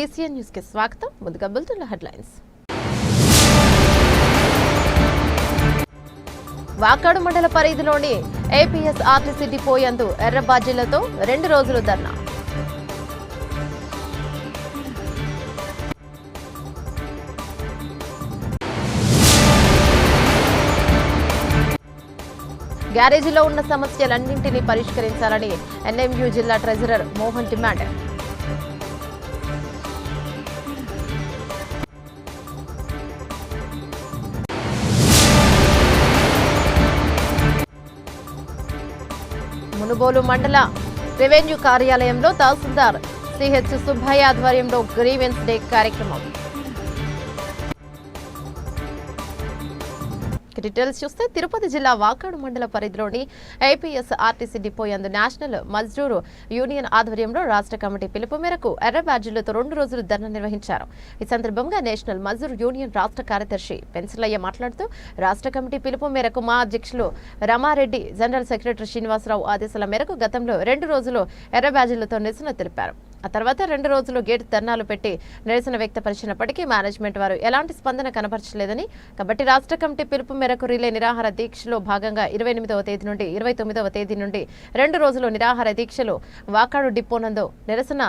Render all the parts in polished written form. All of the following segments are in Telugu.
KCN న్యూస్ కి స్వాగతం. ముందుగా బులెటిన్ హెడ్లైన్స్. వాకాడు మండల పరిధిలోని ఏపీఎస్ ఆర్టీసీ డిపో యందు ఎర్ర బాజీలతో 2 రోజులు ధర్నా. గ్యారేజీలో ఉన్న సమస్యలన్నింటినీ పరిష్కరించాలని ఎన్ఎంయూ జిల్లా ట్రెజరర్ మోహన్ డిమాండ్. మునుగోలు మండల రెవెన్యూ కార్యాలయంలో తహసీల్దార్ సిహెచ్ సుబ్బయ్య ఆధ్వర్యంలో గ్రీవెన్స్ డే కార్యక్రమం. డీటెయిల్స్ చూస్తే తిరుపతి జిల్లా వాకాడు మండల పరిధిలోని ఏపీఎస్ ఆర్టీసీ డిపో యందు నేషనల్ మజ్దూర్ యూనియన్ ఆధ్వర్యంలో రాష్ట్ర కమిటీ పిలుపు మేరకు ఎర్ర బ్యాడ్జీలతో 2 రోజులు ధర్నా నిర్వహించారు. ఈ సందర్భంగా నేషనల్ మజ్దూర్ యూనియన్ రాష్ట్ర కార్యదర్శి పెన్సిలయ్య మాట్లాడుతూ రాష్ట్ర కమిటీ పిలుపు మేరకు మా అధ్యక్షులు రమారెడ్డి, జనరల్ సెక్రటరీ శ్రీనివాసరావు ఆదేశాల మేరకు గతంలో 2 రోజులు ఎర్ర బ్యాడ్జీలతో నిరసన తెలిపారు. ఆ తర్వాత 2 రోజులు గేట్ ధర్నాలు పెట్టి నిరసన వ్యక్తపరిచినప్పటికీ మేనేజ్మెంట్ వారు ఎలాంటి స్పందన కనపరచలేదని, కాబట్టి రాష్ట్ర కమిటీ పిలుపు మేరకు రిలే నిరాహార దీక్షలో భాగంగా 28వ తేదీ నుండి 29వ తేదీ నుండి 2 రోజులు నిరాహార దీక్షలు వాకాడు డిపో నందు నిరసన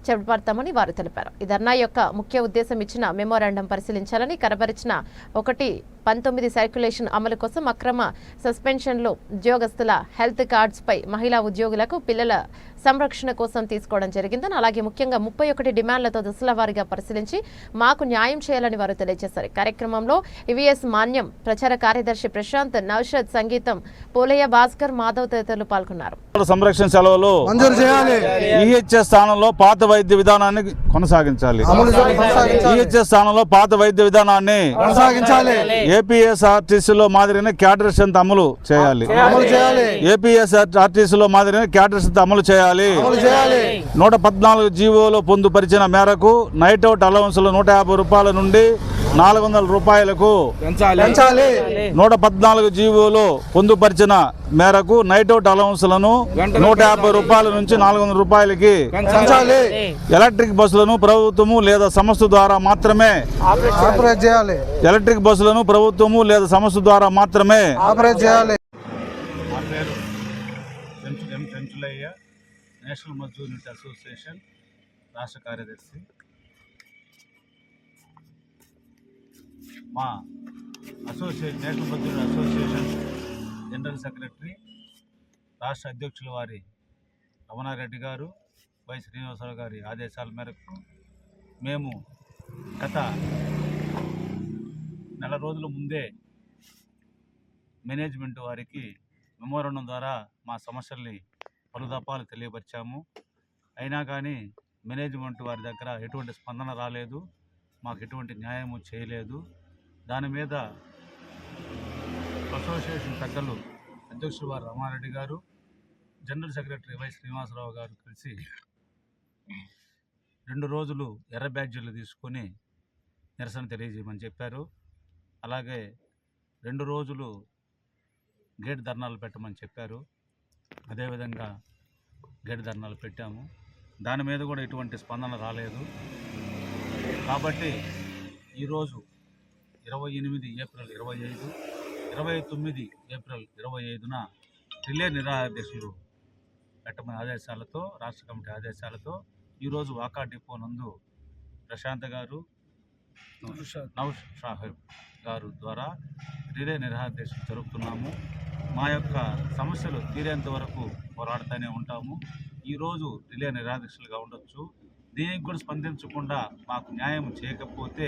చేపడతామని వారు తెలిపారు. ఈ ధర్నా యొక్క ముఖ్య ఉద్దేశం ఇచ్చిన మెమోరాండం పరిశీలించాలని, కనబరిచిన 1/19 సర్క్యులేషన్ అమలు కోసం అక్రమ సస్పెన్షన్లు, ఉద్యోగస్తుల హెల్త్ కార్డ్స్ పై మహిళా ఉద్యోగులకు పిల్లల సంరక్షణ కోసం తీసుకోవడం జరిగిందని, అలాగే ముఖ్యంగా 31 డిమాండ్లతో దశల వారీగా పరిశీలించి మాకు న్యాయం చేయాలని వారు తెలియజేశారు. కార్యక్రమంలో ఈవీఎస్ మాన్యం, ప్రచార కార్యదర్శి ప్రశాంత్, నౌషద్, సంగీతం, పోలయ్య, భాస్కర్, మాధవ్ తదితరులు పాల్గొన్నారు. సంరక్షణ సెలవులు మంజూరు చేయాలి. ఈహెచ్ఎస్ స్థానంలో పాత వైద్య విధానాన్ని కొనసాగించాలి. ఈహెచ్ఎస్ స్థానంలో పాత వైద్య విధానాన్ని కొనసాగించాలి. ఏపీఎస్ ఆర్టీసీలో మాదిరిగానే క్యాడర్ స్ట్రెంత్ అమలు చేయాలి. ఏపీఎస్ ఆర్టీసీలో మాదిరిగానే క్యాడర్ స్ట్రెంత్ అమలు చేయాలి. 114 జీవోలో పొందుపరిచిన మేరకు నైట్ అవుట్ అలవెన్స్లు 150 రూపాయల నుండి 400 రూపాయలకు పెంచాలి. 114 జీవోలో పొందుపరిచిన మేరకు నైట్ అవుట్ అలవెన్స్లను 150 రూపాయల నుంచి 400 రూపాయలకి పెంచాలి. ఎలక్ట్రిక్ బస్సులను ప్రభుత్వము లేదా సంస్థ ద్వారా మాత్రమే ఆపరేట్ చేయాలి. ఎలక్ట్రిక్ బస్సులను ప్రభుత్వము లేదా సంస్థ ద్వారా మాత్రమే ఆపరేట్ చేయాలి. నేషనల్ మజ్దూర్ యూనిట్ అసోసియేషన్ రాష్ట్ర కార్యదర్శి. మా national Mazdoor association general secretary, రాష్ట్ర అధ్యక్షుల వారి రమణారెడ్డి గారు, వై శ్రీనివాసరావు గారి ఆదేశాల మేరకు మేము గత నెల రోజుల ముందే మేనేజ్మెంట్ వారికి మెమోరాండం ద్వారా మా సమస్యల్ని పలుదపాలు తెలియపరిచాము. అయినా కానీ మేనేజ్మెంట్ వారి దగ్గర ఎటువంటి స్పందన రాలేదు, మాకు ఎటువంటి న్యాయము చేయలేదు. దాని మీద అసోసియేషన్ పెద్దలు అధ్యక్షులు వారు రమారెడ్డి గారు, జనరల్ సెక్రటరీ వై శ్రీనివాసరావు గారు కలిసి 2 రోజులు ఎర్ర బ్యాడ్జీలు తీసుకొని నిరసన తెలియజేయమని చెప్పారు. అలాగే 2 రోజులు గేట్ ధర్నాలు పెట్టమని చెప్పారు. అదేవిధంగా గేట్ ధర్నాలు పెట్టాము. దాని మీద కూడా ఎటువంటి స్పందన రాలేదు. కాబట్టి ఈరోజు 28 ఏప్రిల్ 25, 29 ఏప్రిల్ 25న రిలే నిరాహార దీక్షలు పెట్టమని ఆదేశాలతో, రాష్ట్ర కమిటీ ఆదేశాలతో ఈరోజు వాకా డిపో నందు ప్రశాంత్ గారు, నౌషద్ గారు ద్వారా రిలే నిరాహార దీక్షలు జరుపుతున్నాము. మా యొక్క సమస్యలు తీరేంత వరకు పోరాడుతూనే ఉంటాము. ఈరోజు రిలే నిరాహార దీక్షలుగా ఉండొచ్చు. దీనికి కూడా స్పందించకుండా మాకు న్యాయం చేయకపోతే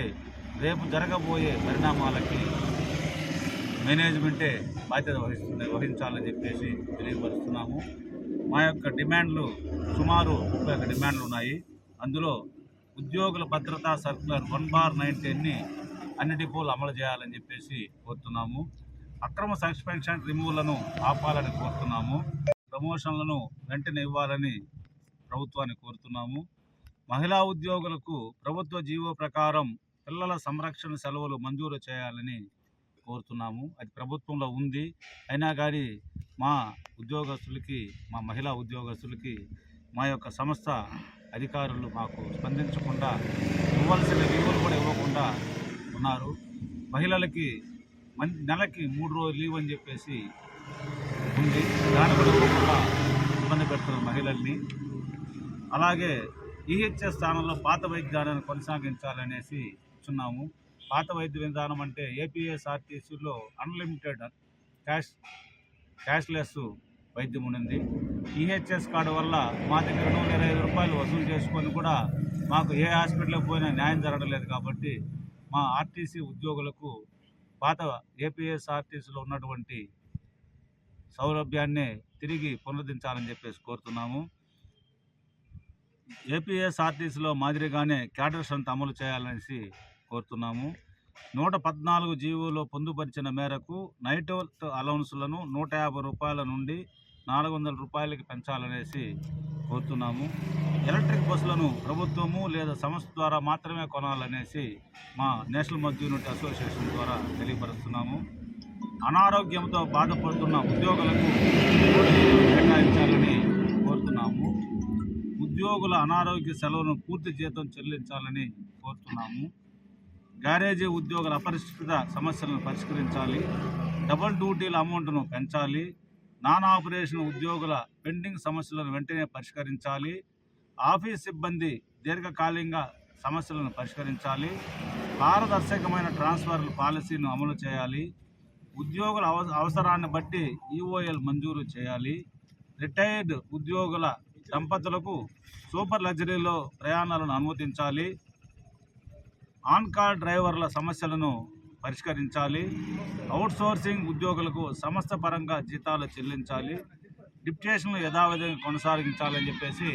రేపు జరగబోయే పరిణామాలకి మేనేజ్మెంటే బాధ్యత వహించాలని చెప్పేసి తెలియపరుస్తున్నాము. మా యొక్క డిమాండ్లు సుమారు 31 డిమాండ్లు ఉన్నాయి. అందులో ఉద్యోగుల భద్రతా సర్క్యులర్ 1/19ని అన్ని డిపోలు అమలు చేయాలని చెప్పేసి కోరుతున్నాము. అక్రమ సస్పెన్షన్ రిమూవ్లను ఆపాలని కోరుతున్నాము. ప్రమోషన్లను వెంటనే ఇవ్వాలని ప్రభుత్వాన్ని కోరుతున్నాము. మహిళా ఉద్యోగులకు ప్రభుత్వ జీవో ప్రకారం పిల్లల సంరక్షణ సెలవులు మంజూరు చేయాలని కోరుతున్నాము. అది ప్రభుత్వంలో ఉంది. అయినా కానీ మా ఉద్యోగస్తులకి, మా మహిళా ఉద్యోగస్తులకి మా యొక్క సంస్థ అధికారులు మాకు స్పందించకుండా ఇవ్వాల్సిన లీవులు కూడా ఇవ్వకుండా ఉన్నారు. మహిళలకి నెలకి 3 రోజులు లీవ్ అని చెప్పేసి ఉంది. దాని కూడా ఇవ్వకుండా ఇబ్బంది పెడుతున్న మహిళల్ని. అలాగే ఈహెచ్ఎస్ స్థానంలో పాత వైద్య విధానాన్ని కొనసాగించాలనేసి ఇచ్చున్నాము. పాత వైద్య విధానం అంటే ఏపీఎస్ఆర్టీసీలో అన్లిమిటెడ్ క్యాష్లెస్ వైద్యం ఉన్నది. ఈహెచ్ఎస్ కార్డు వల్ల మా దగ్గర 225 రూపాయలు వసూలు చేసుకొని కూడా మాకు ఏ హాస్పిటల్కి పోయినా న్యాయం జరగలేదు. కాబట్టి మా ఆర్టీసీ ఉద్యోగులకు పాత ఏపీఎస్ఆర్టీసీలో ఉన్నటువంటి సౌలభ్యాన్నే తిరిగి పునరుద్ధరించాలని చెప్పేసి కోరుతున్నాము. ఏపీఎస్ఆర్టీసీలో మాదిరిగానే క్యాడర్స్ అంతా అమలు చేయాలనేసి కోరుతున్నాము. 114 జీవోలో పొందుపరిచిన మేరకు నైట్ అవుట్ అలౌన్స్లను 150 రూపాయల నుండి 400 రూపాయలకి పెంచాలనేసి కోరుతున్నాము. ఎలక్ట్రిక్ బస్సులను ప్రభుత్వము లేదా సంస్థ ద్వారా మాత్రమే కొనాలనేసి మా నేషనల్ మజ్దూర్ యూనిట్ అసోసియేషన్ ద్వారా తెలియపరుస్తున్నాము. అనారోగ్యంతో బాధపడుతున్న ఉద్యోగులకు కేటాయించాలని కోరుతున్నాము. ఉద్యోగుల అనారోగ్య సెలవులను పూర్తి జీతం చెల్లించాలని కోరుతున్నాము. గ్యారేజీ ఉద్యోగుల అపరిష్కృత సమస్యలను పరిష్కరించాలి. డబుల్ డ్యూటీల అమౌంట్ను పెంచాలి. నాన్ ఆపరేషన్ ఉద్యోగుల పెండింగ్ సమస్యలను వెంటనే పరిష్కరించాలి. ఆఫీస్ సిబ్బంది దీర్ఘకాలికంగా సమస్యలను పరిష్కరించాలి. పారదర్శకమైన ట్రాన్స్ఫర్ పాలసీని అమలు చేయాలి. ఉద్యోగుల అవసరాన్ని బట్టి ఈఓఎల్ మంజూరు చేయాలి. రిటైర్డ్ ఉద్యోగుల దంపతులకు సూపర్ లగ్జరీలో ప్రయాణాలను అనుమతించాలి. ఆన్ కాల్ డ్రైవర్ల సమస్యలను పరిష్కరించాలి. అవుట్సోర్సింగ్ ఉద్యోగులకు సంస్థ పరంగా జీతాలు చెల్లించాలి. డిప్యుటేషన్లు యథావిధిగా కొనసాగించాలని చెప్పేసి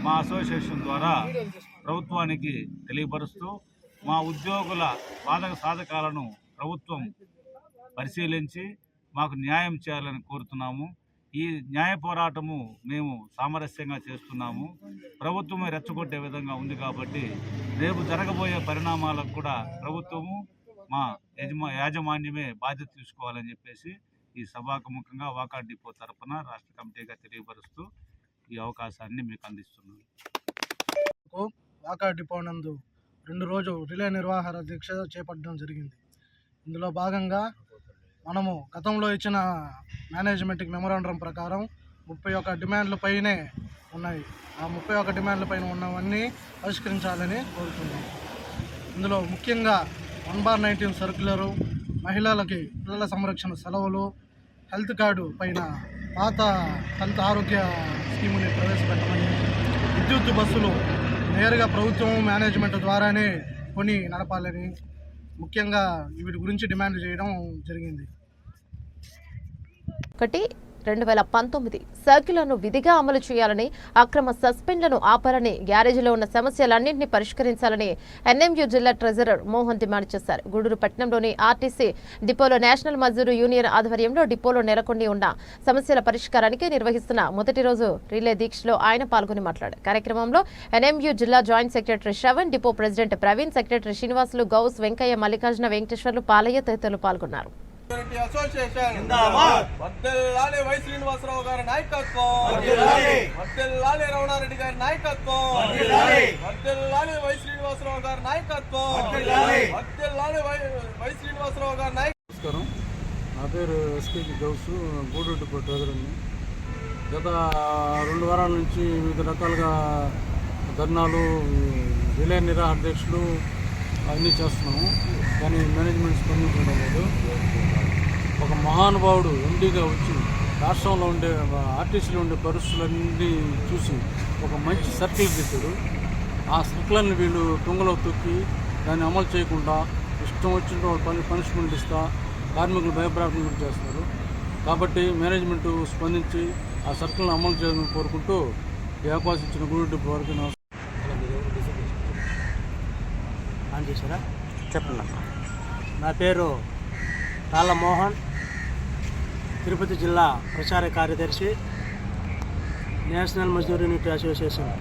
మా అసోసియేషన్ ద్వారా ప్రభుత్వానికి తెలియపరుస్తూ మా ఉద్యోగుల బాధక సాధకాలను ప్రభుత్వం పరిశీలించి మాకు న్యాయం చేయాలని కోరుతున్నాము. ఈ న్యాయ పోరాటము మేము సామరస్యంగా చేస్తున్నాము. ప్రభుత్వమే రెచ్చగొట్టే విధంగా ఉంది కాబట్టి రేపు జరగబోయే పరిణామాలకు కూడా ప్రభుత్వము మా యాజమాన్యమే బాధ్యత తీసుకోవాలని చెప్పేసి ఈ సభాముఖంగా వాకాడ్ డిపో తరఫున రాష్ట్ర కమిటీగా తెలియపరుస్తూ ఈ అవకాశాన్ని మీకు అందిస్తున్నాను. వాకాడ్ డిపో నందు 2 రోజులు రిలే నిర్వహణ దీక్ష చేపట్టడం జరిగింది. ఇందులో భాగంగా మనము గతంలో ఇచ్చిన మేనేజ్మెంట్కి మెమోరాండం ప్రకారం 31 డిమాండ్ల పైనే ఉన్నాయి. ఆ 31 డిమాండ్ల పైన ఉన్నవన్నీ పరిష్కరించాలని కోరుతున్నాం. ఇందులో ముఖ్యంగా 1/19 సర్క్యులరు, మహిళలకి పిల్లల సంరక్షణ సెలవులు, హెల్త్ కార్డు పైన పాత హెల్త్ ఆరోగ్య స్కీముని ప్రవేశపెట్టమని, విద్యుత్ బస్సులు నేరుగా ప్రభుత్వం మేనేజ్మెంట్ ద్వారానే కొని నడపాలని ముఖ్యంగా వీటి గురించి డిమాండ్ చేయడం జరిగింది. 2019 సర్క్యులర్ను విధిగా అమలు చేయాలని, అక్రమ సస్పెండ్లను ఆపాలని, గ్యారేజీలో ఉన్న సమస్యలన్నింటినీ పరిష్కరించాలని ఎన్ఎంయూ జిల్లా ట్రెజరర్ మోహన్ డిమాండ్ చేశారు. గూడూరు పట్టణంలోని ఆర్టీసీ డిపోలో నేషనల్ మజ్దూర్ యూనియన్ ఆధ్వర్యంలో డిపోలో నెలకొండి ఉన్న సమస్యల పరిష్కారానికి నిర్వహిస్తున్న మొదటి రోజు రిలే దీక్షలో ఆయన పాల్గొని మాట్లాడారు. కార్యక్రమంలో ఎన్ఎంయూ జిల్లా joint secretary Shravan, depot president Praveen, secretary Srinivasulu, Ghouse, Venkaiah, Mallikarjuna, Venkateswarlu, Palaiah తదితరులు పాల్గొన్నారు. అసోసియేషన్ వర్ధిల్లాలి వై శ్రీనివాసరావు గారి నాయకత్వం, వర్ధిల్లాలి రమణారెడ్డి గారి నాయకత్వం, వర్ధిల్లాలి వై శ్రీనివాసరావు గారి నాయకత్వం, వర్ధిల్లాలి వై శ్రీనివాసరావు గారి నాయకత్వం. నమస్కారం, నా పేరు ఎస్కేజీ గౌస్, గూడూరు డిపో ట్రెజరర్ని. గత 2 వారాల నుంచి వివిధ రకాలుగా ధర్నాలు, రిలే నిరాహార దీక్షలు అన్నీ చేస్తున్నాము. కానీ మేనేజ్మెంట్ స్పందించడం లేదు. ఒక మహానుభావుడు ఎండీగా వచ్చి రాష్ట్రంలో ఉండే ఆర్టీసీలో ఉండే పరిస్థితులన్నీ చూసి ఒక మంచి సర్కిల్ తీశాడు. ఆ సర్కిల్ని వీళ్ళు తుంగలో తొక్కి దాన్ని అమలు చేయకుండా ఇష్టం వచ్చిన పనిష్మెంట్ ఇస్తా కార్మికులు భయప్రాంతం చేస్తారు. కాబట్టి మేనేజ్మెంట్ స్పందించి ఆ సర్కిల్ని అమలు చేయాలని కోరుకుంటూ ఈ అవకాశం ఇచ్చిన గూడూరు డిపో వారికి చేశారా చెప్పండి. నా పేరు తాళ్ళ మోహన్, తిరుపతి జిల్లా ప్రచార కార్యదర్శి, నేషనల్ మజ్దూర్ యూనిట్ అసోసియేషన్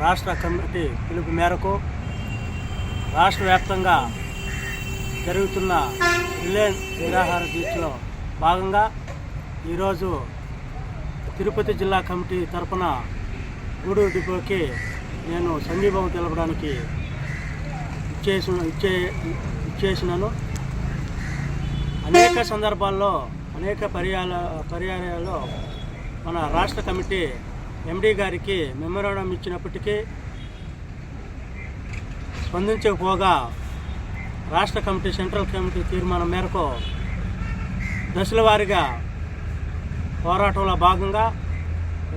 రాష్ట్ర కమిటీ పిలుపు మేరకు రాష్ట్ర వ్యాప్తంగా జరుగుతున్న రిలే నిరాహార దీక్షలో భాగంగా ఈరోజు తిరుపతి జిల్లా కమిటీ తరఫున గూడూరు డిపోకి నేను సంఘీభావం తెలపడానికి ఇచ్చేసినాను. అనేక సందర్భాల్లో అనేక పర్యాయాల్లో మన రాష్ట్ర కమిటీ ఎండీ గారికి మెమోరాండం ఇచ్చినప్పటికీ స్పందించకపోగా రాష్ట్ర కమిటీ సెంట్రల్ కమిటీ తీర్మానం మేరకు దశల వారీగా పోరాటంలో భాగంగా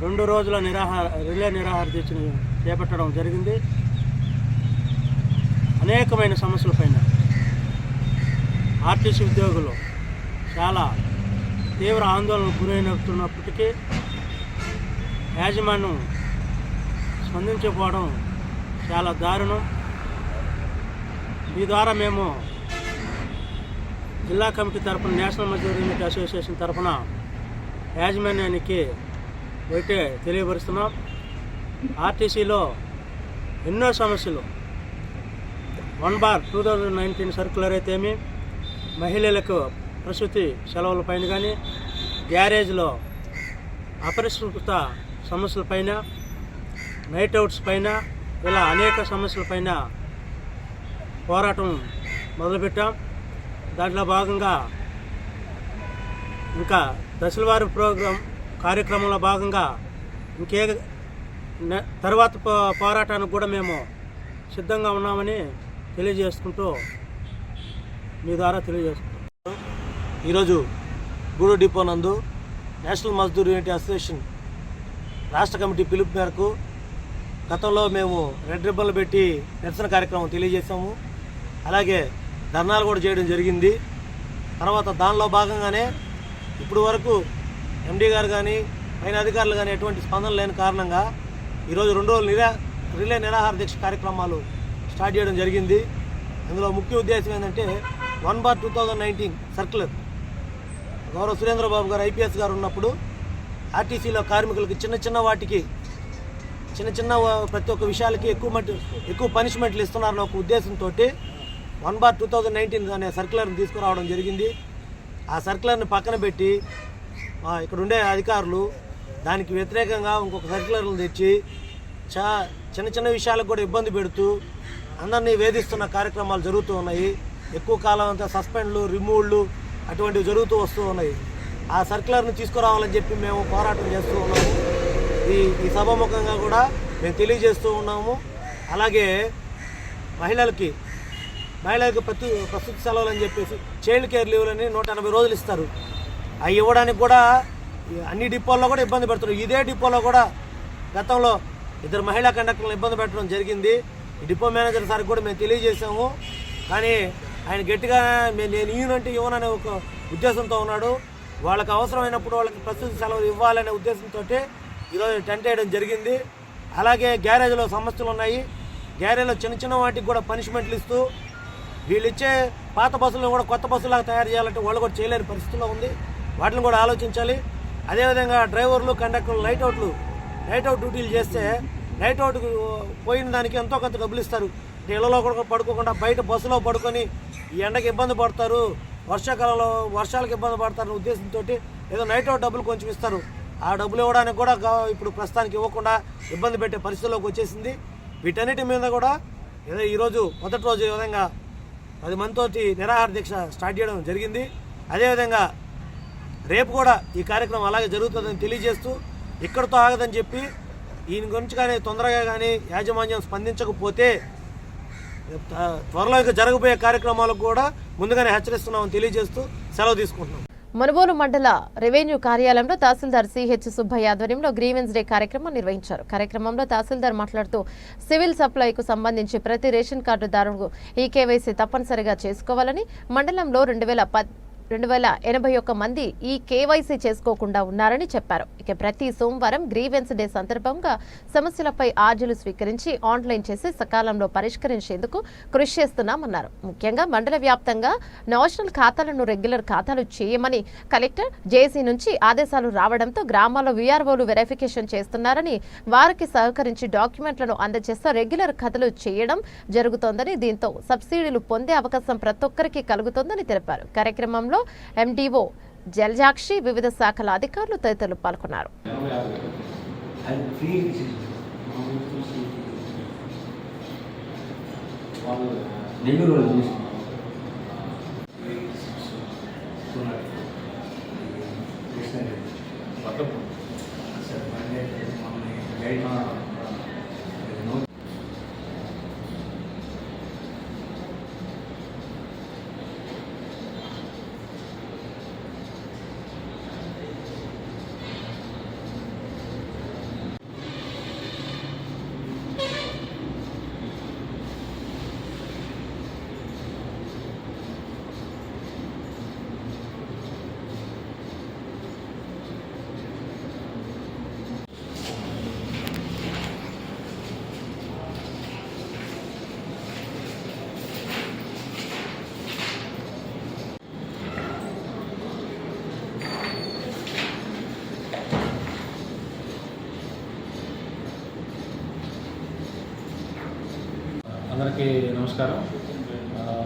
2 రోజుల రిలే నిరాహార దీక్షను చేపట్టడం జరిగింది. అనేకమైన సమస్యలపైన ఆర్టీసీ ఉద్యోగులు చాలా తీవ్ర ఆందోళనకు గురైనప్పటికీ యాజమాన్యం స్పందించకపోవడం చాలా దారుణం. ఈ ద్వారా మేము జిల్లా కమిటీ తరఫున నేషనల్ మజ్దూర్ యూనిట్ అసోసియేషన్ తరఫున యాజమాన్యానికి ఒకటే తెలియపరుస్తున్నాం. ఆర్టీసీలో ఎన్నో సమస్యలు 1/2019 సర్క్యులర్ అయితేమి, మహిళలకు ప్రసూతి సెలవుల పైన కానీ, గ్యారేజ్లో అపరిష్కృత సమస్యలపైన, నైట్ అవుట్స్ పైన, ఇలా అనేక సమస్యలపైన పోరాటం మొదలుపెట్టాం. దాంట్లో భాగంగా ఇంకా దశలవారీ కార్యక్రమంలో భాగంగా తర్వాత పోరాటానికి కూడా మేము సిద్ధంగా ఉన్నామని తెలియజేసుకుంటూ మీ ద్వారా తెలియజేసుకుంటాం. ఈరోజు గూడూరు డిపో నందు నేషనల్ మజ్దూర్ యూనిట్ అసోసియేషన్ రాష్ట్ర కమిటీ పిలుపు మేరకు గతంలో మేము రెడ్ రిబ్బన్లు పెట్టి నిరసన కార్యక్రమం తెలియజేసాము. అలాగే ధర్నాలు కూడా చేయడం జరిగింది. తర్వాత దానిలో భాగంగానే ఇప్పుడు వరకు ఎండీ గారు కానీ పైన అధికారులు కానీ ఎటువంటి స్పందన లేని కారణంగా ఈరోజు 2 రోజులు రిలే నిరాహార దీక్ష కార్యక్రమాలు స్టార్ట్ చేయడం జరిగింది. అందులో ముఖ్య ఉద్దేశం ఏంటంటే 1/2019 సర్క్యులర్ గౌరవ సురేంద్రబాబు గారు ఐపీఎస్ గారు ఉన్నప్పుడు ఆర్టీసీలో కార్మికులకి చిన్న వాటికి ప్రతి ఒక్క విషయాలకి ఎక్కువ పనిష్మెంట్లు ఇస్తున్నారన్న ఒక ఉద్దేశంతో 1/2019 అనే సర్క్యులర్ని తీసుకురావడం జరిగింది. ఆ సర్క్యులర్ని పక్కన పెట్టి ఇక్కడ ఉండే అధికారులు దానికి వ్యతిరేకంగా ఇంకొక సర్క్యులర్లు తెచ్చి చిన్న విషయాలకు కూడా ఇబ్బంది పెడుతూ అందరినీ వేధిస్తున్న కార్యక్రమాలు జరుగుతూ ఉన్నాయి. ఎక్కువ కాలం అంతా సస్పెండ్లు, రిమూవ్లు అటువంటివి జరుగుతూ వస్తూ ఉన్నాయి. ఆ సర్క్యులర్ని తీసుకురావాలని చెప్పి మేము పోరాటం చేస్తూ ఉన్నాము. ఈ సభాముఖంగా కూడా మేము తెలియజేస్తూ ఉన్నాము. అలాగే మహిళలకి ప్రసూతి సెలవులు అని చెప్పేసి చైల్డ్ కేర్ లీవ్లని 180 రోజులు ఇస్తారు. అవి ఇవ్వడానికి కూడా అన్ని డిపోల్లో కూడా ఇబ్బంది పెడుతున్నారు. ఇదే డిపోలో కూడా గతంలో 2 మహిళా కండక్టర్లను ఇబ్బంది పెట్టడం జరిగింది. ఈ డిపో మేనేజర్ సార్కి కూడా మేము తెలియజేసాము. కానీ ఆయన గట్టిగా నేను ఇవ్వనంటే ఇవ్వననే ఒక ఉద్దేశంతో ఉన్నాడు. వాళ్ళకి అవసరమైనప్పుడు వాళ్ళకి ప్రసూతి సెలవులు ఇవ్వాలనే ఉద్దేశంతో ఈరోజు టెంట్ వేయడం జరిగింది. అలాగే గ్యారేజ్లో సమస్యలు ఉన్నాయి. గ్యారేజ్లో చిన్న వాటికి కూడా పనిష్మెంట్లు ఇస్తూ వీళ్ళు ఇచ్చే పాత బస్సులను కూడా కొత్త బస్సులాగా తయారు చేయాలంటే వాళ్ళు కూడా చేయలేని పరిస్థితిలో ఉంది. వాటిని కూడా ఆలోచించాలి. అదేవిధంగా డ్రైవర్లు, కండక్టర్లు నైట్ అవుట్ డ్యూటీలు చేస్తే నైట్ అవుట్ పోయిన దానికి ఎంతో కొంత డబ్బులు ఇస్తారు. ఇళ్లలో కూడా పడుకోకుండా బయట బస్సులో పడుకొని ఈ ఎండకి ఇబ్బంది పడతారు, వర్షాకాలంలో వర్షాలకు ఇబ్బంది పడతారనే ఉద్దేశంతో ఏదో నైట్ అవుట్ డబ్బులు కొంచెం ఇస్తారు. ఆ డబ్బులు ఇవ్వడానికి కూడా ఇప్పుడు ప్రస్తుతానికి ఇవ్వకుండా ఇబ్బంది పెట్టే పరిస్థితిలోకి వచ్చేసింది. వీటన్నిటి మీద కూడా ఏదో ఈరోజు మొదటి రోజు ఈ విధంగా 10 మందితోటి నిరాహార దీక్ష స్టార్ట్ చేయడం జరిగింది. అదేవిధంగా రేపు కూడా ఈ కార్యక్రమం అలాగే జరుగుతుందని తెలియజేస్తూ ఇక్కడితో ఆగదని చెప్పి ఈయన గురించి కానీ తొందరగా కానీ యాజమాన్యం స్పందించకపోతే త్వరలో జరగబోయే కార్యక్రమాలకు కూడా ముందుగానే హెచ్చరిస్తున్నామని తెలియజేస్తూ సెలవు తీసుకుంటున్నాం. మనుబోలు మండల రెవెన్యూ కార్యాలయంలో తహసీల్దార్ సిహెచ్ సుబ్బయ్య ఆధ్వర్యంలో గ్రీవెన్స్ డే కార్యక్రమం నిర్వహించారు. కార్యక్రమంలో తహసీల్దార్ మాట్లాడుతూ సివిల్ సప్లైకు సంబంధించి ప్రతి రేషన్ కార్డుదారుడు ఈ కేవైసీ తప్పనిసరిగా చేసుకోవాలని, మండలంలో 2081 మంది ఈ కేవైసీ చేసుకోకుండా ఉన్నారని చెప్పారు. ఇక ప్రతి సోమవారం గ్రీవెన్స్ డే సందర్భంగా సమస్యలపై ఆర్జీలు స్వీకరించి ఆన్లైన్ చేసి సకాలంలో పరిష్కరించేందుకు కృషి చేస్తున్నామన్నారు. ముఖ్యంగా మండల వ్యాప్తంగా నేషనల్ ఖాతాలను రెగ్యులర్ ఖాతాలు చేయమని కలెక్టర్ జేసీ నుంచి ఆదేశాలు రావడంతో గ్రామాల్లో వీఆర్ఓలు వెరిఫికేషన్ చేస్తున్నారని, వారికి సహకరించి డాక్యుమెంట్లను అందజేస్తే రెగ్యులర్ ఖాతాలు చేయడం జరుగుతోందని, దీంతో సబ్సిడీలు పొందే అవకాశం ప్రతి ఒక్కరికి కలుగుతోందని తెలిపారు. కార్యక్రమంలో ఎండీఓ జలజాక్షి, వివిధ శాఖల అధికారులు తదితరులు పాల్గొన్నారు. వాళ్ళు నెల్లూరు వాళ్ళు చూసి అందరికీ నమస్కారం.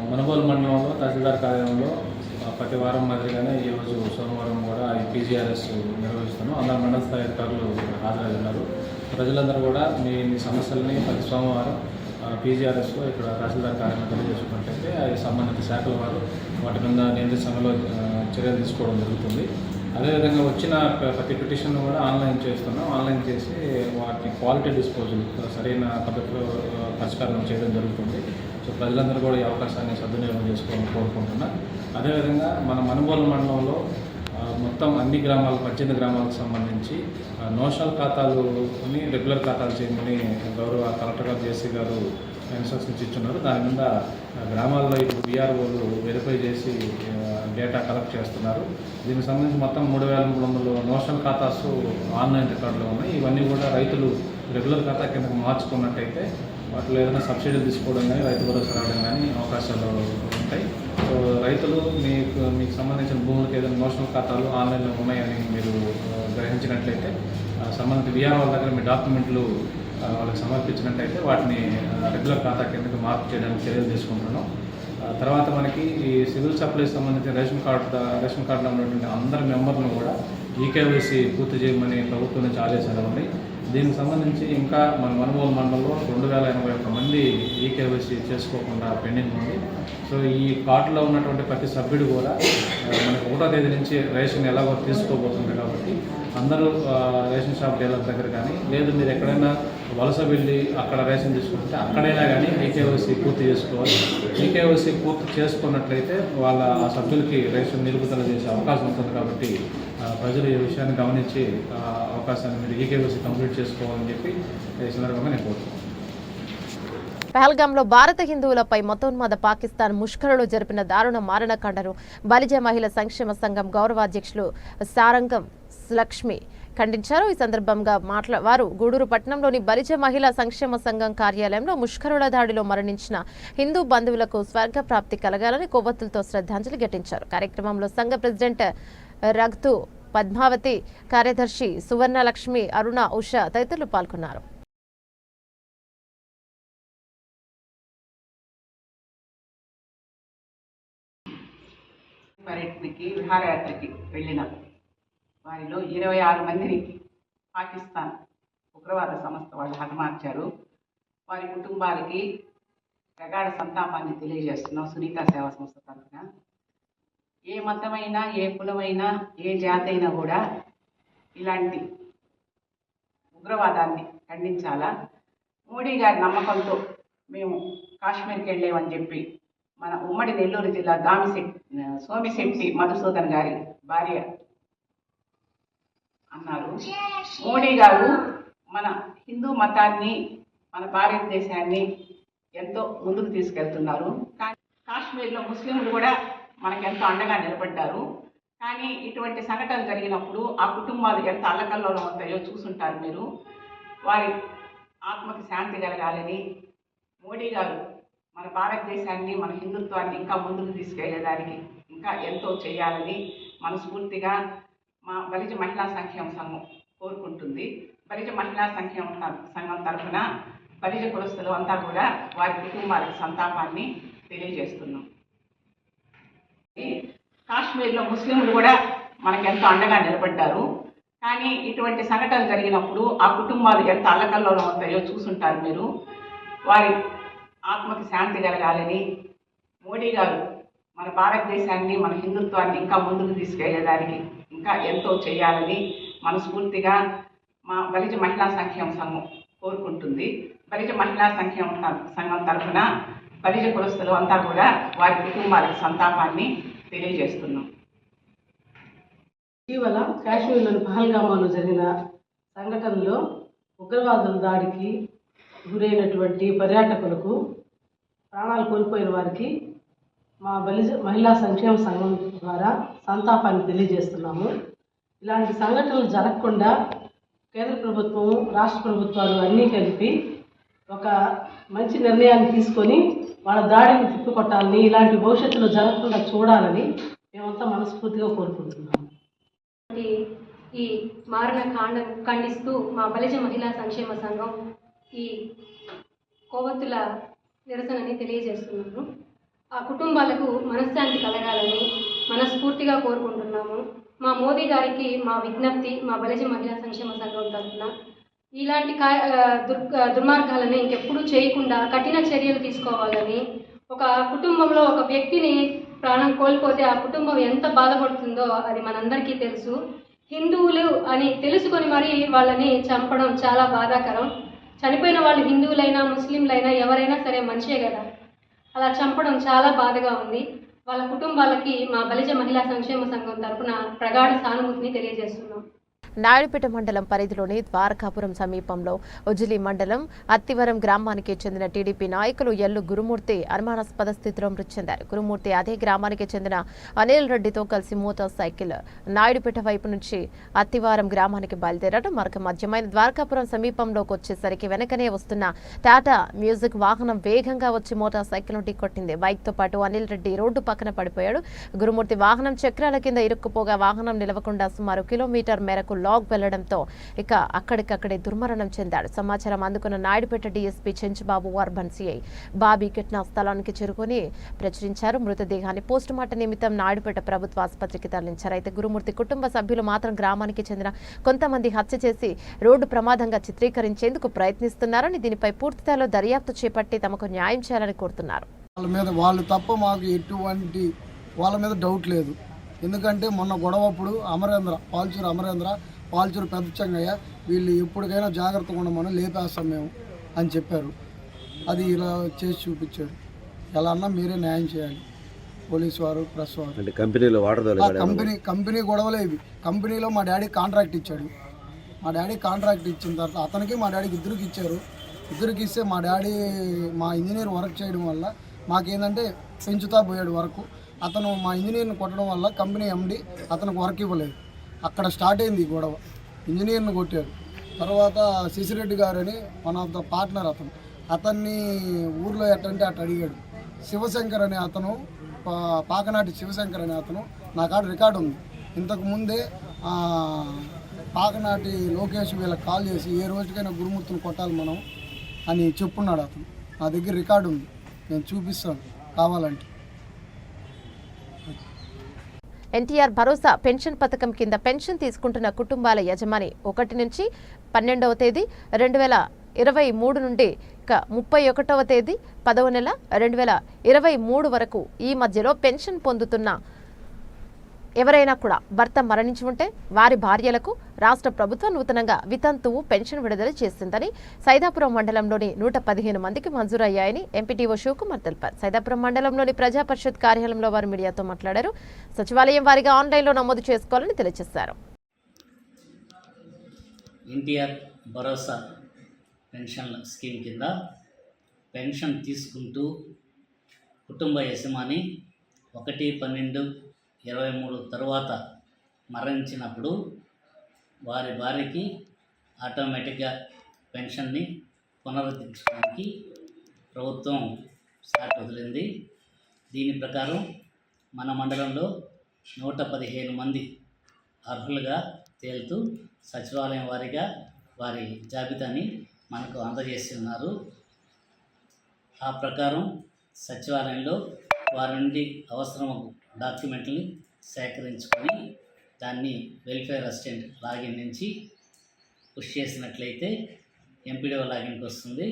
మనుబోలు మండలంలో తహసీల్దార్ కార్యాలయంలో ప్రతి వారం మాదిరిగానే ఈరోజు సోమవారం కూడా ఈ పీజీఆర్ఎస్ నిర్వహిస్తున్నాం. అందరు మండల స్థాయి అధికారులు హాజరై ఉన్నారు. ప్రజలందరూ కూడా మీ సమస్యలని ప్రతి సోమవారం పీజీఆర్ఎస్లో ఇక్కడ తహసీల్దార్ కార్యాలయం తెలియజేసుకున్నట్లయితే అది సంబంధిత శాఖల వారు వాటి మీద నియంత్రణ సమయంలో చర్యలు తీసుకోవడం జరుగుతుంది. అదేవిధంగా వచ్చిన ప్రతి పిటిషన్ కూడా ఆన్లైన్ చేస్తున్నాం. ఆన్లైన్ చేసి వాటిని క్వాలిటీ డిస్పోజల్ సరైన పద్ధతిలో పరిష్కారం చేయడం జరుగుతుంది. సో ప్రజలందరూ కూడా ఈ అవకాశాన్ని సద్వినియోగం చేసుకోవాలని కోరుకుంటున్నా. అదేవిధంగా మన మనుబోలు మండలంలో మొత్తం అన్ని గ్రామాలు 18 గ్రామాలకు సంబంధించి నోషనల్ ఖాతాలుని రెగ్యులర్ ఖాతాలు చేయమని గౌరవ కలెక్టర్ గారు జేసీ గారు ఇన్స్ట్రక్షన్స్ ఇచ్చున్నారు. దాని మీద గ్రామాల్లో ఇప్పుడు విఆర్ఓలు వెరిఫై చేసి డేటా కలెక్ట్ చేస్తున్నారు. దీనికి సంబంధించి మొత్తం 3300 నోషనల్ ఖాతాస్ ఆన్లైన్ రికార్డులో ఉన్నాయి. ఇవన్నీ కూడా రైతులు రెగ్యులర్ ఖాతా కిందకు మార్చుకున్నట్టయితే వాటిలో ఏదైనా సబ్సిడీలు తీసుకోవడం కానీ రైతు భరోసా రావడం కానీ అవకాశాలు ఉంటాయి. సో రైతులు మీకు సంబంధించిన భూములకు ఏదైనా నోషనల్ ఖాతాలు ఆన్లైన్లో ఉన్నాయని మీరు గ్రహించినట్లయితే సంబంధిత విఆర్ఓ దగ్గర మీ డాక్యుమెంట్లు వాళ్ళకి సమర్పించినట్టయితే వాటిని రెగ్యులర్ ఖాతా కిందకి మార్పు చేయడానికి చర్యలు తీసుకుంటున్నాం. తర్వాత మనకి ఈ సివిల్ సప్లైస్ సంబంధించిన రేషన్ కార్డులో ఉన్నటువంటి అందరి మెంబర్లను కూడా ఈకేవైసీ పూర్తి చేయమని ప్రభుత్వం నుంచి ఆదేశాలు ఉన్నాయి. దీనికి సంబంధించి ఇంకా మన మనుబోలు మండలంలో 2081 మంది ఈకేవైసీ చేసుకోకుండా పెండింగ్ ఉంది. సో ఈ కార్డులో ఉన్నటువంటి ప్రతి సభ్యుడు కూడా మనకు 1వ తేదీ నుంచి రేషన్ ఎలాగో తీసుకోబోతుంది కాబట్టి అందరూ రేషన్ షాప్ డీలర్ దగ్గర కానీ లేదు మీరు ఎక్కడైనా వలస వెళ్ళి అక్కడ రేషన్ తీసుకుంటే అక్కడైనా కానీ ఈకేవైసీ పూర్తి చేసుకోవాలి. ఈకేవైసీ పూర్తి చేసుకున్నట్లయితే వాళ్ళ ఆ సభ్యులకి రేషన్ నిలుపుదల చేసే అవకాశం ఉంటుంది. కాబట్టి ప్రజలు ఈ విషయాన్ని గమనించి అవకాశాన్ని మీరు ఈకేవైసీ కంప్లీట్ చేసుకోవాలని చెప్పి ఈ సందర్భంగా నేను కోరుతున్నాను. పహల్గాంలో భారత హిందువులపై మతోన్మాద పాకిస్తాన్ ముష్కరులు జరిపిన దారుణ మారణకాండను బలిజ మహిళా సంక్షేమ సంఘం గౌరవాధ్యక్షులు సారంగం లక్ష్మి ఖండించారు. ఈ సందర్భంగా వారు గూడూరు పట్టణంలోని బలిజ మహిళా సంక్షేమ సంఘం కార్యాలయంలో ముష్కరుల దాడిలో మరణించిన హిందూ బంధువులకు స్వర్గ ప్రాప్తి కలగాలని కొవ్వొత్తులతో శ్రద్ధాంజలి ఘటించారు. కార్యక్రమంలో సంఘ ప్రెసిడెంట్ రఘ్తు పద్మావతి, కార్యదర్శి సువర్ణలక్ష్మి, అరుణ, ఉష తదితరులు పాల్గొన్నారు. పర్యటనకి విహారయాత్రకి వెళ్ళిన వారిలో 26 మందిని పాకిస్తాన్ ఉగ్రవాద సంస్థ వాళ్ళు హతమార్చారు. వారి కుటుంబాలకి ప్రగాఢ సంతాపాన్ని తెలియజేస్తున్నాం సునీత సేవా సంస్థ తరఫున. ఏ మతమైనా ఏ కులమైనా ఏ జాతి అయినా కూడా ఇలాంటి ఉగ్రవాదాన్ని ఖండించాలా. మోడీ గారి నమ్మకంతో మేము కాశ్మీర్కి వెళ్ళామని చెప్పి మన ఉమ్మడి నెల్లూరు జిల్లా సోమిశెట్టి మధుసూదన్ గారి భార్య అన్నారు. మోడీ గారు మన హిందూ మతాన్ని మన భారతదేశాన్ని ఎంతో ముందుకు తీసుకెళ్తున్నారు. కానీ కాశ్మీర్లో ముస్లింలు కూడా మనకెంతో అండగా నిలబడ్డారు. కానీ ఇటువంటి సంఘటనలు జరిగినప్పుడు ఆ కుటుంబాలు ఎంత అల్లకల్లోలం అవుతాయో చూసుంటారు మీరు. వారి ఆత్మకి శాంతి కలగాలని మోడీ గారు మన భారతదేశాన్ని మన హిందుత్వాన్ని ఇంకా ముందుకు తీసుకెళ్లేదానికి ఇంకా ఎంతో చేయాలని మనస్ఫూర్తిగా మా బలిజ మహిళా సంక్షేమ సంఘం కోరుకుంటుంది. బలిజ మహిళా సంక్షేమ సంఘం తరఫున బలిజ కులస్తులు అంతా కూడా వారి కుటుంబాలకు సంతాపాన్ని తెలియజేస్తున్నాం. కాశ్మీర్లో ముస్లింలు కూడా మనకెంతో అండగా నిలబడ్డారు. కానీ ఇటువంటి సంఘటనలు జరిగినప్పుడు ఆ కుటుంబాలు ఎంత అల్లకల్లోలం అవుతాయో చూసుంటారు మీరు. వారి ఆత్మకి శాంతి కలగాలని మోడీ గారు మన భారతదేశాన్ని మన హిందుత్వాన్ని ఇంకా ముందుకు తీసుకెళ్లేదానికి ఇంకా ఎంతో చేయాలని మనస్ఫూర్తిగా మా బలిజ మహిళా సంక్షేమ సంఘం కోరుకుంటుంది. బలిజ మహిళా సంక్షేమ సంఘం తరఫున బలిజ కులస్తులు అంతా కూడా వారి కుటుంబాలకు సంతాపాన్ని తెలియజేస్తున్నాం. ఇటీవల కాశ్మీర్లోని పహల్గామాలో జరిగిన సంఘటనలో ఉగ్రవాదుల దాడికి గురైనటువంటి పర్యాటకులకు ప్రాణాలు కోల్పోయిన వారికి మా బలిజ మహిళా సంక్షేమ సంఘం ద్వారా సంతాపాన్ని తెలియజేస్తున్నాము. ఇలాంటి సంఘటనలు జరగకుండా కేంద్ర ప్రభుత్వం, రాష్ట్ర ప్రభుత్వాలు అన్నీ కలిపి ఒక మంచి నిర్ణయాన్ని తీసుకొని వాళ్ళ దాడిని తిప్పికొట్టాలని, ఇలాంటి భవిష్యత్తులో జరగకుండా చూడాలని మేమంతా మనస్ఫూర్తిగా కోరుకుంటున్నాము. ఈ మారణ కాండం ఖండిస్తూ మా బలిజ మహిళా సంక్షేమ సంఘం ఈ కోవత్తుల నిరసనని తెలియజేస్తున్నాము. ఆ కుటుంబాలకు మనశ్శాంతి కలగాలని మనస్ఫూర్తిగా కోరుకుంటున్నాము. మా మోదీ గారికి మా విజ్ఞప్తి, మా బలిజ మహిళా సంక్షేమ సంఘం తరఫున ఇలాంటి దుర్మార్గాలను ఇంకెప్పుడు చేయకుండా కఠిన చర్యలు తీసుకోవాలని, ఒక కుటుంబంలో ఒక వ్యక్తిని ప్రాణం కోల్పోతే ఆ కుటుంబం ఎంత బాధపడుతుందో అది మనందరికీ తెలుసు. హిందువులు అని తెలుసుకొని మరీ వాళ్ళని చంపడం చాలా బాధాకరం. చనిపోయిన వాళ్ళు హిందువులైనా ముస్లింలైనా ఎవరైనా సరే మంచే కదా, అలా చంపడం చాలా బాధగా ఉంది. వాళ్ళ కుటుంబాలకి మా బలిజ మహిళా సంక్షేమ సంఘం తరఫున ప్రగాఢ సానుభూతిని తెలియజేస్తున్నాం. నాయుడుపేట మండలం పరిధిలోని ద్వారకాపురం సమీపంలో ఉజిలి మండలం అత్తివరం గ్రామానికి చెందిన టీడీపీ నాయకులు ఎల్లు గురుమూర్తి అనుమానాస్పద స్థితిలో మృతి చెందారు. గురుమూర్తి అదే గ్రామానికి చెందిన అనిల్ రెడ్డితో కలిసి మోటార్ సైకిల్ నాయుడుపేట వైపు నుంచి అత్తివారం గ్రామానికి బయలుదేరారు. మరొక మధ్యమైన ద్వారకాపురం సమీపంలోకి వచ్చేసరికి వెనకనే వస్తున్న టాటా మ్యూజిక్ వాహనం వేగంగా వచ్చి మోటార్ సైకిల్ ఢీకొట్టింది. బైక్తో పాటు అనిల్ రెడ్డి రోడ్డు పక్కన పడిపోయాడు. గురుమూర్తి వాహనం చక్రాల కింద ఇరుక్కుపోగా వాహనం నిలవకుండా సుమారు కిలోమీటర్ మేరకు లాగ్ వెళ్లడంతో ఇక అక్కడికక్కడే దుర్మరణం చెందాడు. సమాచారం అందుకున్న Naidupeta DSP Chenchubabu, urban CI Bobby ఘటనా స్థలానికి చేరుకుని ప్రచురించారు. మృతదేహాన్ని పోస్టుమార్టం నిమిత్తం నాయుడుపేట ప్రభుత్వ ఆసుపత్రికి తరలించారు. అయితే గురుమూర్తి కుటుంబ సభ్యులు మాత్రం గ్రామానికి చెందిన కొంతమంది హత్య చేసి రోడ్డు ప్రమాదంగా చిత్రీకరించేందుకు ప్రయత్నిస్తున్నారని, దీనిపై పూర్తిస్థాయిలో దర్యాప్తు చేపట్టి తమకు న్యాయం చేయాలని కోరుతున్నారు. వాళ్ళు తప్ప మాకు ఎటువంటి వాళ్ళ మీద డౌట్ లేదు. ఎందుకంటే మొన్న గొడవప్పుడు పాల్చూరు అమరేంద్ర, పాల్చూరు పెద్ద చెంగయ్య వీళ్ళు ఎప్పటికైనా జాగ్రత్తగా ఉండమని లేపేస్తాం మేము అని చెప్పారు. అది ఇలా చేసి చూపించారు. ఎలా అన్నా మీరే న్యాయం చేయాలి, పోలీసు వారు, ప్రెస్ వారు. కంపెనీలో కంపెనీ గొడవలే ఇవి. కంపెనీలో మా డాడీ కాంట్రాక్ట్ ఇచ్చాడు. మా డాడీ కాంట్రాక్ట్ ఇచ్చిన తర్వాత అతనికి మా డాడీకి ఇద్దరికి ఇచ్చారు. ఇద్దరికి ఇస్తే మా డాడీ మా ఇంజనీర్ వర్క్ చేయడం వల్ల మాకేందంటే పెంచుతా పోయాడు వర్క్. అతను మా ఇంజనీర్ని కొట్టడం వల్ల కంపెనీ ఎండి అతనికి వర్క్ ఇవ్వలేదు. అక్కడ స్టార్ట్ అయింది ఈ గొడవ. ఇంజనీర్ని కొట్టారు. తర్వాత శశిరెడ్డి గారు అని వన్ ఆఫ్ ద పార్ట్నర్ అతన్ని ఊర్లో ఎట్టంటే అట్ట అడిగాడు. శివశంకర్ అనే అతను, పాకనాటి శివశంకర్ అనే అతను నా కాడ రికార్డు ఉంది. ఇంతకు ముందే పాకనాటి లోకేష్ వీళ్ళకి కాల్ చేసి ఏ రోజుకైనా గురుమూర్తిని కొట్టాలి మనం అని చెప్పున్నాడు. అతను నా దగ్గర రికార్డు ఉంది, నేను చూపిస్తాను కావాలంటే. ఎన్టీఆర్ భరోసా పెన్షన్ పథకం కింద పెన్షన్ తీసుకుంటున్న కుటుంబాల యజమాని 1 నుంచి 12వ తేదీ 2023 నుండి 31వ తేదీ 10వ నెల 2023 వరకు ఈ మధ్యలో పెన్షన్ పొందుతున్న ఎవరైనా కూడా భర్త మరణించి ఉంటే వారి భార్యలకు రాష్ట్ర ప్రభుత్వం నూతనంగా వితంతువు పెన్షన్ విడుదల చేసిందని సైదాపురం మండలంలోని 115 మందికి మంజూరయ్యాయని ఎంపీటీఓ శివకుమార్ తెలిపారు. సైదాపురం మండలంలోని ప్రజా పరిషత్ కార్యాలయంలో వారు మీడియాతో మాట్లాడారు. సచివాలయం వారీగా ఆన్లైన్లో నమోదు చేసుకోవాలని తెలియజేశారు. ఎన్టీఆర్ భరోసా పెన్షన్ స్కీమ్ కింద పెన్షన్ తీసుకుంటూ కుటుంబ యజమాని 1/12/23 తర్వాత మరణించినప్పుడు వారి భార్యకి ఆటోమేటిక్గా పెన్షన్ని పునరుద్ధరించడానికి ప్రభుత్వం స్టార్ట్ వదిలింది. దీని ప్రకారం మన మండలంలో 115 మంది అర్హులుగా తేలుతూ సచివాలయం వారీగా వారి జాబితాని మనకు అందజేసి ఉన్నారు. ఆ ప్రకారం సచివాలయంలో వారి నుండి అవసరమైన డాక్యుమెంట్ని సేకరించుకొని దాన్ని వెల్ఫేర్ అసిస్టెంట్ లాగిన్ నుంచి పుష్ చేసినట్లయితే ఎంపీడీఓ లాగిన్కి వస్తుంది.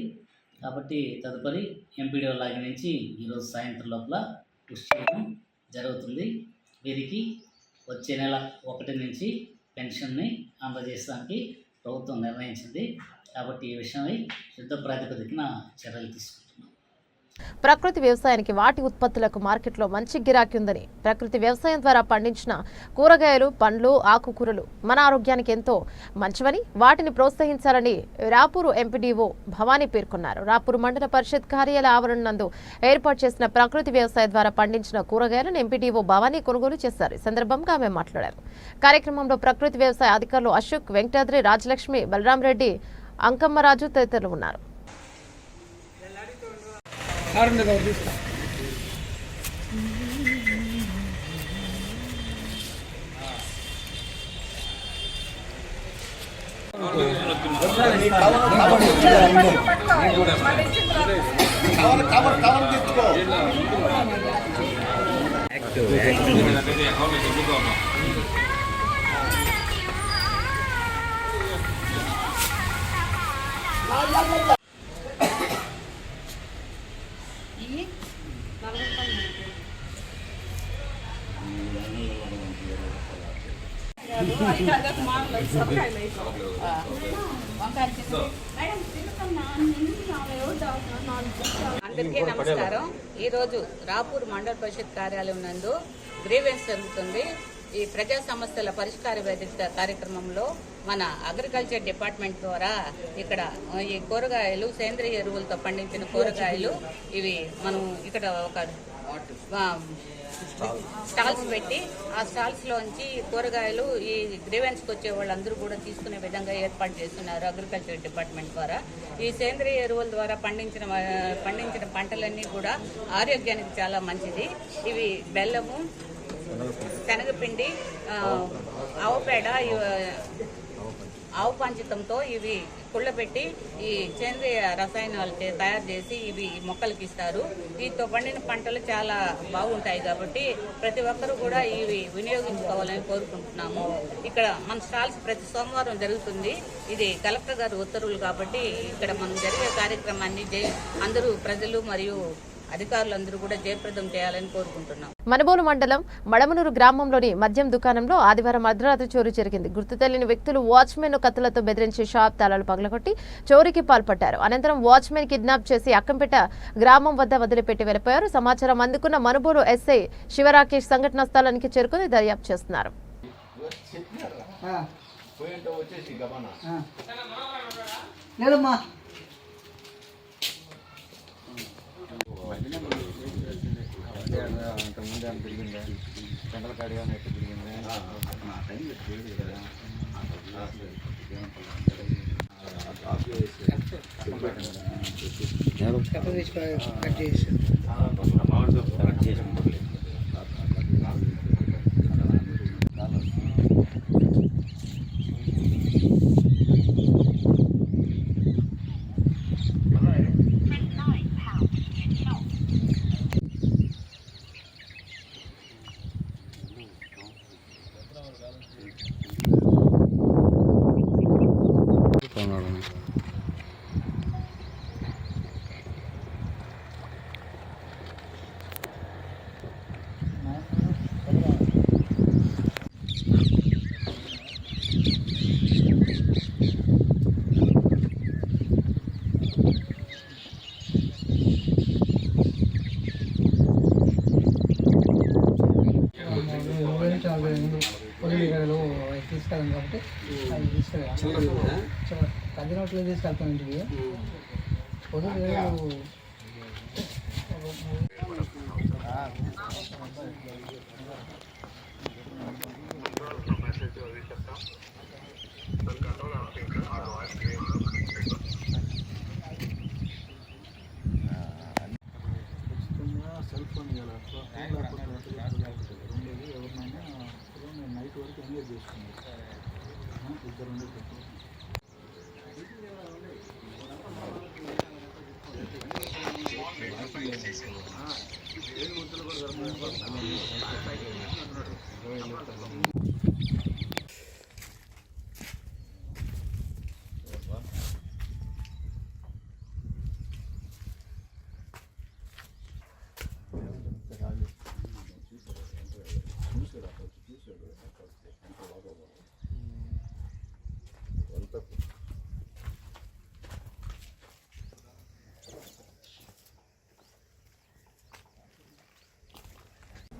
కాబట్టి తదుపరి ఎంపీడీఓ లాగి నుంచి ఈరోజు సాయంత్రం లోపల పుష్ చేయడం జరుగుతుంది. వీరికి వచ్చే నెల 1 నుంచి పెన్షన్ని అందజేయడానికి ప్రభుత్వం నిర్ణయించింది. కాబట్టి ఈ విషయమై యుద్ధ ప్రాతిపదికన చర్యలు తీసుకుంటున్నాం. ప్రకృతి వ్యవసాయానికి వాటి ఉత్పత్తులకు మార్కెట్లో మంచి గిరాకీ ఉందని, ప్రకృతి వ్యవసాయం ద్వారా పండించిన కూరగాయలు, పండ్లు, ఆకుకూరలు మన ఆరోగ్యానికి ఎంతో మంచివని, వాటిని ప్రోత్సహించాలని రాపూరు ఎంపీడీఓ భవానీ పేర్కొన్నారు. రాపూరు మండల పరిషత్ కార్యాలయ ఆవరణ నందు ఏర్పాటు చేసిన ప్రకృతి వ్యవసాయం ద్వారా పండించిన కూరగాయలను ఎంపీడీఓ భవానీ కొనుగోలు చేశారు. ఈ సందర్భంగా ఆమె మాట్లాడారు. కార్యక్రమంలో ప్రకృతి వ్యవసాయ అధికారులు అశోక్, వెంకటాద్రి, రాజలక్ష్మి, బలరాం రెడ్డి, అంకమ్మరాజు తదితరులు ఉన్నారు. అందరికీ నమస్కారం. ఈరోజు రాపూర్ మండల పరిషత్ కార్యాలయం నందు గ్రీవెన్స్ జరుగుతుంది. ఈ ప్రజా సమస్యల పరిష్కార వేదిక కార్యక్రమంలో మన అగ్రికల్చర్ డిపార్ట్మెంట్ ద్వారా ఇక్కడ ఈ కూరగాయలు, సేంద్రియ ఎరువులతో పండించిన కూరగాయలు, ఇవి మనం ఇక్కడ ఒక స్టాల్స్ పెట్టి ఆ స్టాల్స్లోంచి కూరగాయలు ఈ గ్రీవెన్స్కి వచ్చే వాళ్ళందరూ కూడా తీసుకునే విధంగా ఏర్పాటు చేస్తున్నారు అగ్రికల్చర్ డిపార్ట్మెంట్ ద్వారా. ఈ సేంద్రియ ఎరువుల ద్వారా పండించిన పంటలన్నీ కూడా ఆరోగ్యానికి చాలా మంచిది. ఇవి బెల్లము, శనగపిండి, ఆవుపేడ, ఆవు పంచితంతో ఇవి కుళ్ళబెట్టి ఈ సేంద్రియ రసాయనాలు తయారు చేసి ఇవి మొక్కలకి ఇస్తారు. వీటితో పండిన పంటలు చాలా బాగుంటాయి కాబట్టి ప్రతి ఒక్కరూ కూడా ఇవి వినియోగించుకోవాలని కోరుకుంటున్నాము. ఇక్కడ మన స్టాల్స్ ప్రతి సోమవారం జరుగుతుంది. ఇది కలెక్టర్ గారి ఉత్తర్వులు కాబట్టి ఇక్కడ మనం జరిగే కార్యక్రమాన్ని అందరూ ప్రజలు మరియు అధికారులందరూ కూడా జయప్రదం చేయాలని కోరుకుంటున్నాం. మనుబోలు మండలం మడమనూరు గ్రామంలోని మద్యం దుకాణంలో ఆదివారం అర్ధరాత్రి చోరీ జరిగింది. గుర్తు తెలియని వ్యక్తులు వాచ్మెన్ కత్తులతో బెదిరించి షాప్ తాళాలు పగలగొట్టి చోరీకి పాల్పడ్డారు. అనంతరం వాచ్మెన్ కిడ్నాప్ చేసి అక్కంపేట గ్రామం వద్ద వదిలిపెట్టి వెళ్లిపోయారు. సమాచారం అందుకున్న మనుబోలు ఎస్ఐ శివరాకేష్ సంఘటనా స్థలానికి చేరుకుని దర్యాప్తు చేస్తున్నారు. అంతకుముందు ఏమైనా తిరిగిందా, జనరల్ కాడి ఏమైనా ఎట్లా తిరిగిందా, ఆ టైంలో తెలియదు కదా. తీసుకెళ్ళాను కాబట్టి అది తీసుకెళ్ళాను. పెద్ద నోట్లో తీసుకెళ్తాను ఇంటికి. పొద్దున సెల్ ఫోన్ ఎవరినైనా నైట్ వరకు ఎంగేజ్ చేసుకుంది. ఇద్దరు ఉండే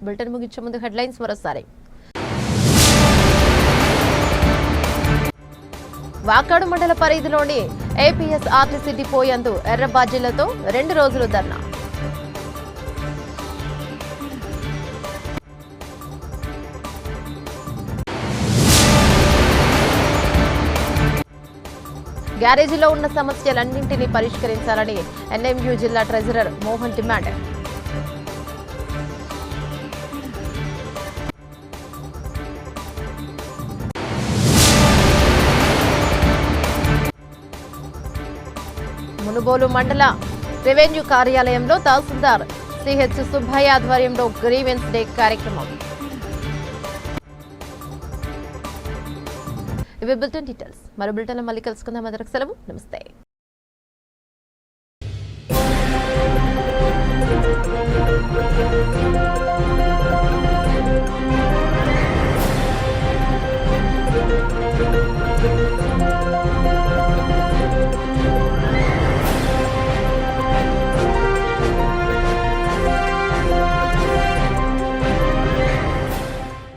బులెటిన్ ముగించే ముందు హెడ్లైన్స్ మరోసారి. వాకాడు మండల పరిధిలోని ఏపీఎస్ ఆర్టీసీ డిపో యందు ఎర్ర బాధ్యులతో 2 రోజులు ధర్నా. గ్యారేజీలో ఉన్న సమస్యలన్నింటినీ పరిష్కరించాలని ఎన్ఎంయూ జిల్లా ట్రెజరర్ మోహన్ డిమాండ్. మునుగోలు మండల రెవెన్యూ కార్యాలయంలో తహసీల్దార్ సిహెచ్ సుబ్బయ్య ఆధ్వర్యంలో గ్రీవెన్స్ డే కార్యక్రమం. ఇవి బులెటిన్ డీటెయిల్స్. మరో బులెటిన్లో మళ్ళీ కలుసుకుందాం. అందరికి సెలవు. నమస్తే.